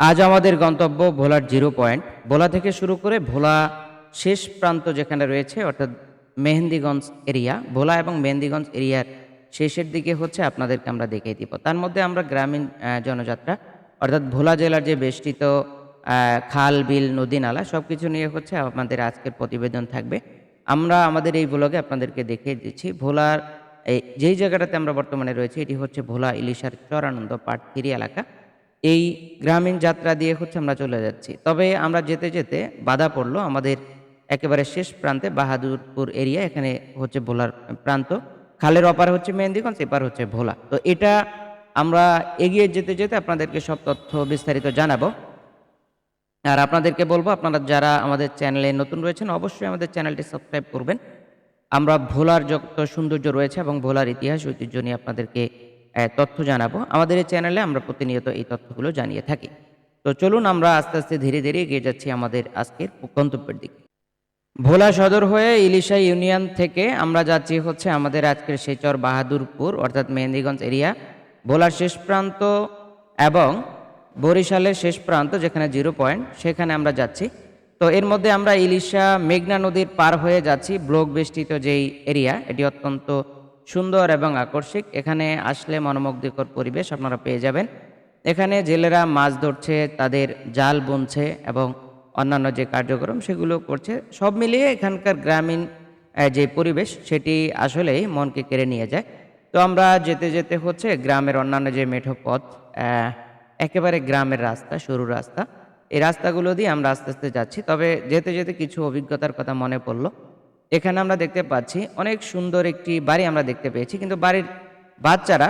আজ আমাদের গন্তব্য ভোলার জিরো পয়েন্ট। ভোলা থেকে শুরু করে ভোলা শেষ প্রান্ত যেখানে রয়েছে অর্থাৎ মেহেন্দিগঞ্জ এরিয়া। ভোলা এবং মেহেন্দিগঞ্জ এরিয়ার শেষের দিকে হচ্ছে আপনাদেরকে আমরা দেখিয়ে দিব। তার মধ্যে আমরা গ্রামীণ জনযাত্রা অর্থাৎ ভোলা জেলার যে বেষ্টিত খাল, বিল, নদী, নালা সবকিছু নিয়ে হচ্ছে আমাদের আজকের প্রতিবেদন থাকবে। আমরা আমাদের এই ব্লগে আপনাদেরকে দেখিয়ে দিচ্ছি ভোলার যেই জায়গাটাতে আমরা বর্তমানে রয়েছি এটি হচ্ছে ভোলা ইলিশার চরানন্দ পার্ট 3 এলাকা। এই গ্রামীণ যাত্রা দিয়ে হচ্ছে আমরা চলে যাচ্ছি। তবে আমরা যেতে, যেতে বাধা পড়ল আমাদের একেবারে শেষ প্রান্তে বাহাদুরপুর এরিয়া। এখানে হচ্ছে ভোলার প্রান্ত। খালের ওপারে হচ্ছে মেহেন্দিগঞ্জ, এপার হচ্ছে ভোলা। তো এটা আমরা এগিয়ে যেতে, যেতে আপনাদেরকে সব তথ্য বিস্তারিত জানাবো। আর আপনাদেরকে বলব আপনারা যারা আমাদের চ্যানেলে নতুন রয়েছেন অবশ্যই আমাদের চ্যানেলটি সাবস্ক্রাইব করবেন। আমরা ভোলার যত সৌন্দর্য রয়েছে এবং ভোলার ইতিহাস ঐতিহ্য নিয়ে আপনাদেরকে তথ্য জানাবো। আমাদের এই চ্যানেলে আমরা প্রতিনিয়ত এই তথ্যগুলো জানিয়ে থাকি। তো চলুন আমরা আস্তে, আস্তে ধীরে, ধীরে এগিয়ে যাচ্ছি আমাদের আজকের গন্তব্যের দিকে। ভোলা সদর হয়ে ইলিশা ইউনিয়ন থেকে আমরা যাচ্ছি হচ্ছে আমাদের আজকের শিবচর বাহাদুরপুর অর্থাৎ মেহেন্দিগঞ্জ এরিয়া, ভোলার শেষ প্রান্ত এবং বরিশালের শেষ প্রান্ত যেখানে জিরো পয়েন্ট সেখানে আমরা যাচ্ছি। তো এর মধ্যে আমরা ইলিশা মেঘনা নদীর পার হয়ে যাচ্ছি। ব্লক বেষ্টিত যেই এরিয়া এটি অত্যন্ত সুন্দর এবং আকর্ষক। এখানে আসলে মনোমুগ্ধকর পরিবেশ আপনারা পেয়ে যাবেন। এখানে জেলেরা মাছ ধরছে, তাদের জাল বুনছে এবং অন্যান্য যে কার্যক্রম সেগুলো করছে। সব মিলিয়ে এখানকার গ্রামীণ যে পরিবেশ সেটি আসলেই মনকে কেড়ে নিয়ে যায়। তো আমরা যেতে, যেতে হচ্ছে গ্রামের অন্যান্য যে মেঠো পথ, একেবারে গ্রামের রাস্তা, সরু রাস্তা। এই রাস্তাগুলো দিয়ে আমরা আস্তে, আস্তে যাচ্ছি। তবে যেতে, যেতে কিছু অভিজ্ঞতার কথা মনে পড়ল। এখানে আমরা দেখতে পাচ্ছি অনেক সুন্দর একটি বাড়ি আমরা দেখতে পেয়েছি। কিন্তু বাড়ির বাচ্চারা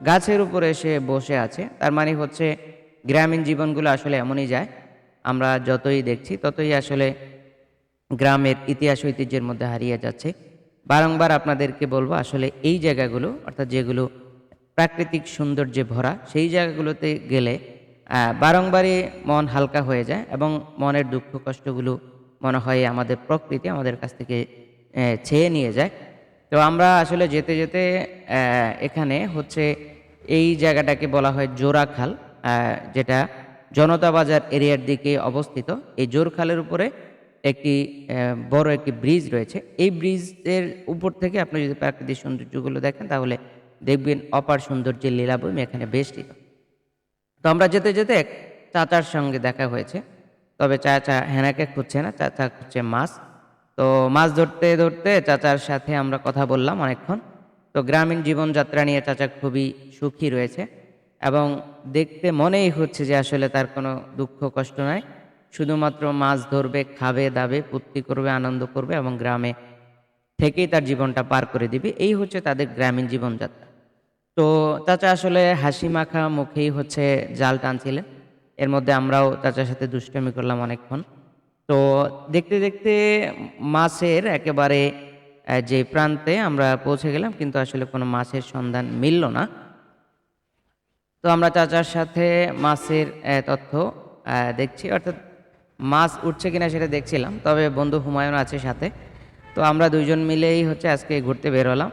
গাছের উপরে এসে বসে আছে। তার মানে হচ্ছে গ্রামীণ জীবনগুলো আসলে এমনই যায়। আমরা যতই দেখছি ততই আসলে গ্রামের ইতিহাস ঐতিহ্যের মধ্যে হারিয়ে যাচ্ছে। বারংবার আপনাদেরকে বলবো আসলে এই জায়গাগুলো অর্থাৎ যেগুলো প্রাকৃতিক সৌন্দর্যে ভরা সেই জায়গাগুলোতে গেলে বারংবারই মন হালকা হয়ে যায় এবং মনের দুঃখ কষ্টগুলো মনে হয় আমাদের প্রকৃতি আমাদের কাছ থেকে ছেয়ে নিয়ে যায়। তো আমরা আসলে যেতে, যেতে এখানে হচ্ছে এই জায়গাটাকে বলা হয় জোড়াখাল, যেটা জনতা বাজার এরিয়ার দিকে অবস্থিত। এই জোরখালের উপরে একটি বড় একটি ব্রিজ রয়েছে। এই ব্রিজের উপর থেকে আপনি যদি প্রাকৃতিক সৌন্দর্যগুলো দেখেন তাহলে দেখবেন অপার সৌন্দর্যের লীলাভূমি এখানে বেষ্টিত। তো আমরা যেতে, যেতে এক চাচার সঙ্গে দেখা হয়েছে। তবে চাচা হেনাকে খুঁজছে না, চাচা খুঁজছে মাছ। তো মাছ ধরতে, ধরতে চাচার সাথে আমরা কথা বললাম অনেকক্ষণ। তো গ্রামীণ জীবনযাত্রা নিয়ে চাচা খুবই সুখী রয়েছে এবং দেখতে মনেই হচ্ছে যে আসলে তার কোনো দুঃখ কষ্ট নাই। শুধুমাত্র মাছ ধরবে, খাবে, দাবে, ফুর্তি করবে, আনন্দ করবে এবং গ্রামে থেকেই তার জীবনটা পার করে দিবে। এই হচ্ছে তাদের গ্রামীণ জীবনযাত্রা। তো চাচা আসলে হাসি মাখা মুখেই হচ্ছে জাল টানছিলেন। এর মধ্যে আমরাও চাচার সাথে দুষ্টামি করলাম অনেকক্ষণ। তো দেখতে, দেখতে মাছের একেবারে যে প্রান্তে আমরা পৌঁছে গেলাম কিন্তু আসলে কোনো মাছের সন্ধান মিলল না। তো আমরা চাচার সাথে মাছের তথ্য দেখছি অর্থাৎ মাছ উঠছে কিনা সেটা দেখছিলাম। তবে বন্ধু হুমায়ুন আছে সাথে। তো আমরা ২ জন মিলেই হচ্ছে আজকে ঘুরতে বের হলাম।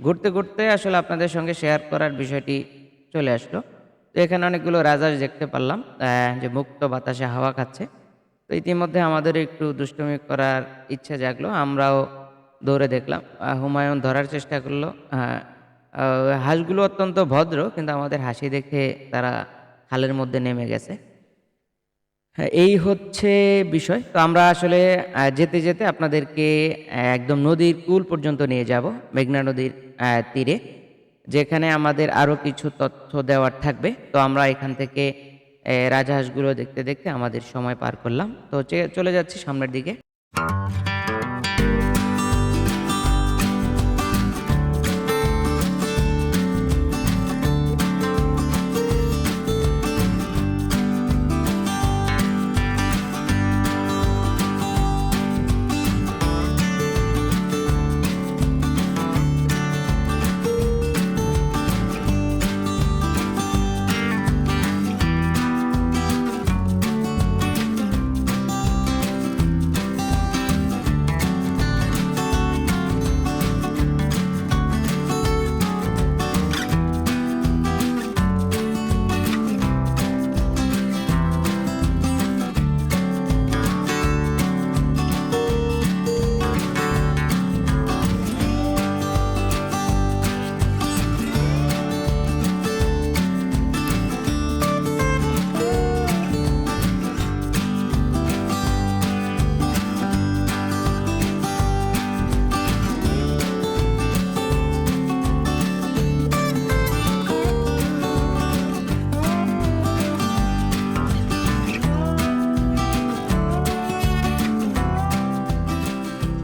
ঘুরতে, ঘুরতে আসলে আপনাদের সঙ্গে শেয়ার করার বিষয়টি চলে আসলো। তো এখানে অনেকগুলো রাজহাঁস দেখতে পারলাম যে মুক্ত বাতাসে হাওয়া খাচ্ছে। তো ইতিমধ্যে আমাদের একটু দুষ্টুমি করার ইচ্ছা জাগলো। আমরাও দৌড়ে দেখলাম। হুমায়ুন ধরার চেষ্টা করলো। হাঁসগুলো অত্যন্ত ভদ্র কিন্তু আমাদের হাসি দেখে তারা খালের মধ্যে নেমে গেছে। হ্যাঁ, এই হচ্ছে বিষয়। তো আমরা আসলে যেতে, যেতে আপনাদেরকে একদম নদীর কূল পর্যন্ত নিয়ে যাব, মেঘনা নদীর তীরে। যেখানে আমাদের আরও কিছু তথ্য দেওয়ার থাকবে। তো আমরা এখান থেকে রাজহাঁসগুলো দেখতে, দেখতে আমাদের সময় পার করলাম। তো চলে যাচ্ছি সামনের দিকে।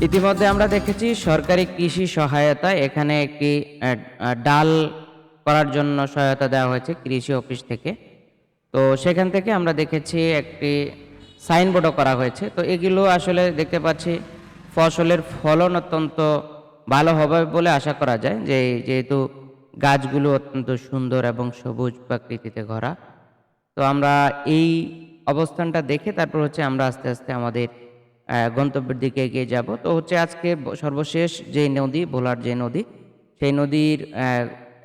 ইতিমধ্যে আমরা দেখেছি সরকারি কৃষি সহায়তা, এখানে একটি ডাল করার জন্য সহায়তা দেওয়া হয়েছে কৃষি অফিস থেকে। তো সেখান থেকে আমরা দেখেছি একটি সাইনবোর্ডও করা হয়েছে। তো এগুলো আসলে দেখতে পাচ্ছি ফসলের ফলন অত্যন্ত ভালো হবে বলে আশা করা যায়, যেহেতু গাছগুলো অত্যন্ত সুন্দর এবং সবুজ প্রকৃতিতে ভরা। তো আমরা এই অবস্থানটা দেখে তারপর হচ্ছে আমরা আস্তে আস্তে আমাদের গন্তব্যের দিকে এগিয়ে যাব। তো হচ্ছে আজকে সর্বশেষ যে নদী, ভোলার যে নদী, সেই নদীর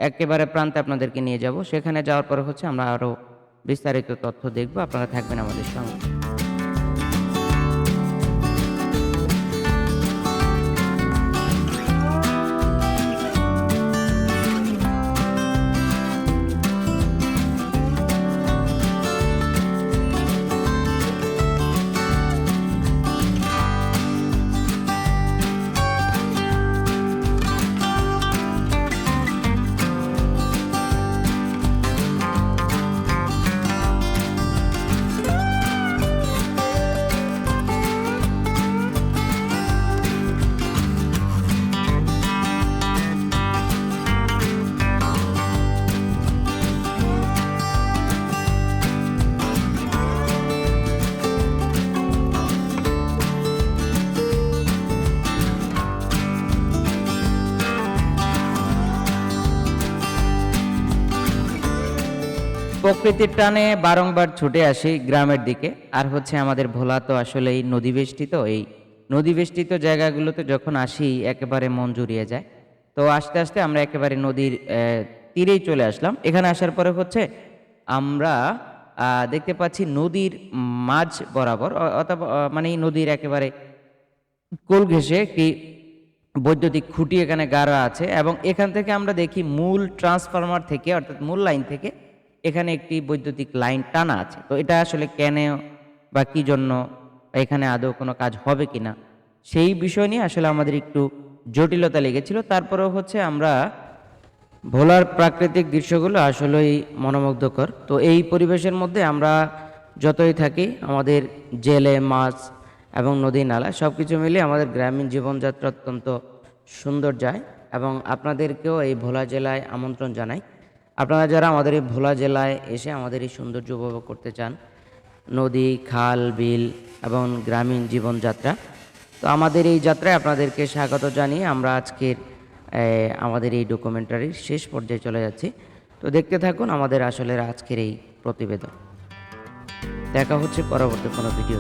একেবারে প্রান্তে আপনাদেরকে নিয়ে যাব। সেখানে যাওয়ার পরে হচ্ছে আমরা আরও বিস্তারিত তথ্য দেখব। আপনারা থাকবেন আমাদের সঙ্গে। প্রকৃতির টানে বারংবার ছুটে আসি গ্রামের দিকে। আর হচ্ছে আমাদের ভোলা তো আসলে এই নদীবেষ্টিত, এই নদীবেষ্টিত জায়গাগুলোতে যখন আসি একেবারে মন জুড়িয়ে যায়। তো আস্তে আস্তে আমরা একেবারে নদীর তীরেই চলে আসলাম। এখানে আসার পরে হচ্ছে আমরা দেখতে পাচ্ছি নদীর মাঝ বরাবর অথবা মানে এই নদীর একেবারে কোল ঘেঁষে একটি বৈদ্যুতিক খুঁটি এখানে গাড়া আছে, এবং এখান থেকে আমরা দেখি মূল ট্রান্সফরমার থেকে অর্থাৎ মূল লাইন থেকে এখানে একটি বৈদ্যুতিক লাইন টানা আছে। তো এটা আসলে কেন বা কী জন্য, এখানে আদৌ কোনো কাজ হবে কি না, সেই বিষয় নিয়ে আসলে আমাদের একটু জটিলতা লেগেছিল। তারপরেও হচ্ছে আমরা ভোলার প্রাকৃতিক দৃশ্যগুলো আসলেই মনোমুগ্ধকর। তো এই পরিবেশের মধ্যে আমরা যতই থাকি, আমাদের জেলে মাছ এবং নদী নালা সব কিছু মিলে আমাদের গ্রামীণ জীবনযাত্রা অত্যন্ত সুন্দর যায়। এবং আপনাদেরকেও এই ভোলা জেলায় আমন্ত্রণ জানাই। আপনারা যারা আমাদের এই ভোলা জেলায় এসে আমাদের এই সৌন্দর্য উপভোগ করতে চান, নদী, খাল, বিল এবং গ্রামীণ জীবনযাত্রা, তো আমাদের এই যাত্রায় আপনাদেরকে স্বাগত জানিয়ে আমরা আজকের আমাদের এই ডকুমেন্টারির শেষ পর্যায়ে চলে যাচ্ছি। তো দেখতে থাকুন আমাদের আসলে আজকের এই প্রতিবেদন। দেখা হচ্ছে পরবর্তী কোনো ভিডিও।